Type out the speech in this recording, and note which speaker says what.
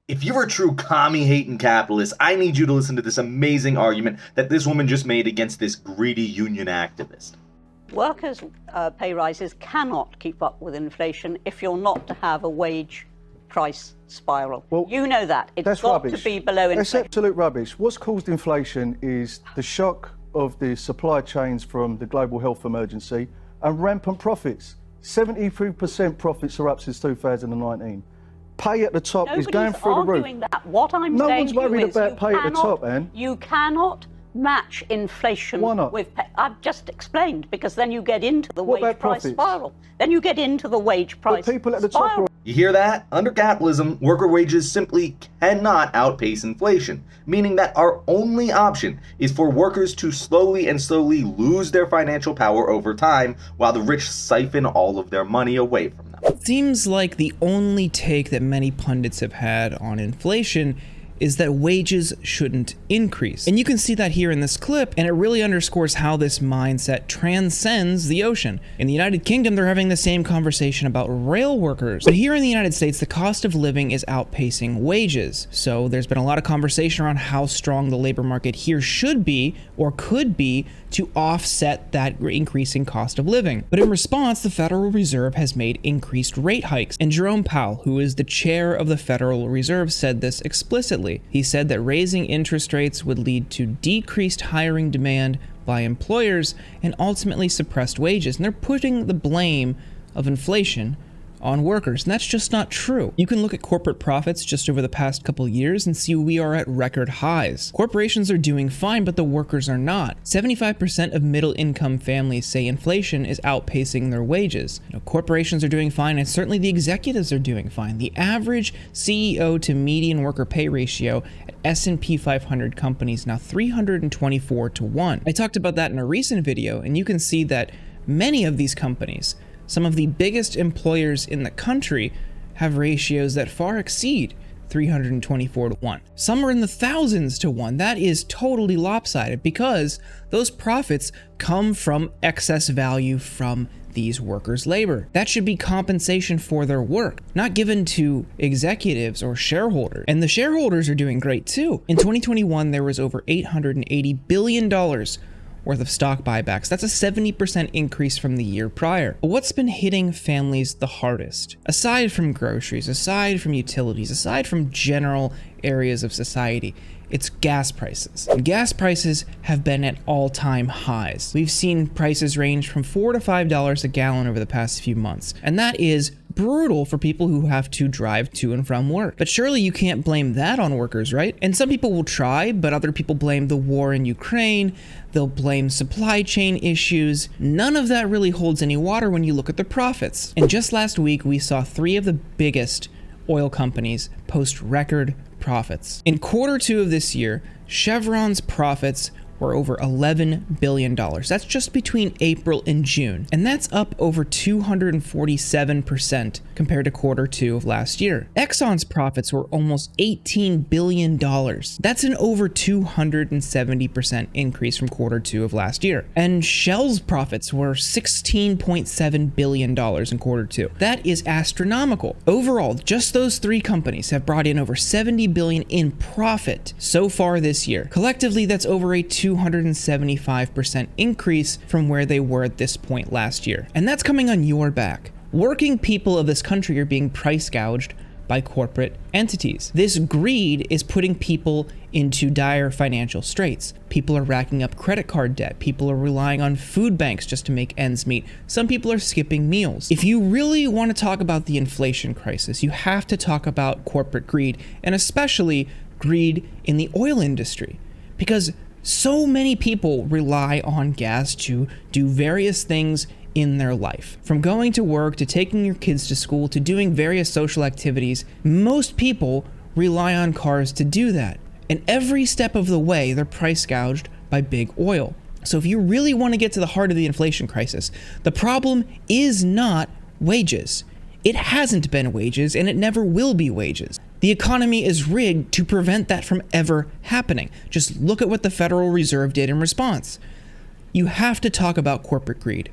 Speaker 1: If you're a true commie-hating capitalist, I need you to listen to this amazing argument that this woman just made against this greedy union activist.
Speaker 2: Workers' pay rises cannot keep up with inflation if you're not to have a wage price spiral. Well, you know that. It's got to be below inflation.
Speaker 3: That's absolute rubbish. What's caused inflation is the shock of the supply chains from the global health emergency and rampant profits. 73% profits are up since 2019. Pay at the top is going through the roof.
Speaker 2: That. What I'm
Speaker 3: no
Speaker 2: saying
Speaker 3: one's worried about pay at the top, Anne.
Speaker 2: You cannot match inflation.
Speaker 3: Why not?
Speaker 2: With pay. I've just explained, because then you get into the wage price spiral. Then you get into the wage price spiral.
Speaker 3: People at the top.
Speaker 1: You hear that? Under capitalism, worker wages simply cannot outpace inflation, meaning that our only option is for workers to slowly lose their financial power over time while the rich siphon all of their money away from them.
Speaker 4: It seems like the only take that many pundits have had on inflation is that wages shouldn't increase. And you can see that here in this clip, and it really underscores how this mindset transcends the ocean. In the United Kingdom, they're having the same conversation about rail workers. But here in the United States, the cost of living is outpacing wages. So there's been a lot of conversation around how strong the labor market here should be, or could be, to offset that increasing cost of living. But in response, the Federal Reserve has made increased rate hikes. And Jerome Powell, who is the chair of the Federal Reserve, said this explicitly. He said that raising interest rates would lead to decreased hiring demand by employers and ultimately suppressed wages. And they're putting the blame of inflation on workers, and that's just not true. You can look at corporate profits just over the past couple years and see we are at record highs. Corporations are doing fine, but the workers are not. 75% of middle-income families say inflation is outpacing their wages. Corporations are doing fine, and certainly the executives are doing fine. The average CEO to median worker pay ratio at S&P 500 companies now 324 to 1. I talked about that in a recent video, and you can see that many of these companies, some of the biggest employers in the country, have ratios that far exceed 324 to 1. Some are in the thousands to 1. That is totally lopsided because those profits come from excess value from these workers' labor. That should be compensation for their work, not given to executives or shareholders. And the shareholders are doing great too. In 2021, there was over $880 billion worth of stock buybacks. That's a 70% increase from the year prior. But what's been hitting families the hardest? Aside from groceries, aside from utilities, aside from general areas of society, it's gas prices. And gas prices have been at all-time highs. We've seen prices range from $4 to $5 a gallon over the past few months, and that is brutal for people who have to drive to and from work. But surely you can't blame that on workers, right? And some people will try, but other people blame the war in Ukraine. They'll blame supply chain issues. None of that really holds any water when you look at the profits. And just last week, we saw 3 of the biggest oil companies post record profits. In Q2 of this year, Chevron's profits were over $11 billion. That's just between April and June. And that's up over 247% compared to Q2 of last year. Exxon's profits were almost $18 billion. That's an over 270% increase from Q2 of last year. And Shell's profits were $16.7 billion in Q2. That is astronomical. Overall, just those 3 companies have brought in over $70 billion in profit so far this year. Collectively, that's over a 275% increase from where they were at this point last year. And that's coming on your back. Working people of this country are being price gouged by corporate entities. This greed is putting people into dire financial straits. People are racking up credit card debt. People are relying on food banks just to make ends meet. Some people are skipping meals. If you really want to talk about the inflation crisis, you have to talk about corporate greed, and especially greed in the oil industry, because so many people rely on gas to do various things in their life. From going to work, to taking your kids to school, to doing various social activities, most people rely on cars to do that. And every step of the way, they're price gouged by big oil. So if you really want to get to the heart of the inflation crisis, the problem is not wages. It hasn't been wages, and it never will be wages. The economy is rigged to prevent that from ever happening. Just look at what the Federal Reserve did in response. You have to talk about corporate greed.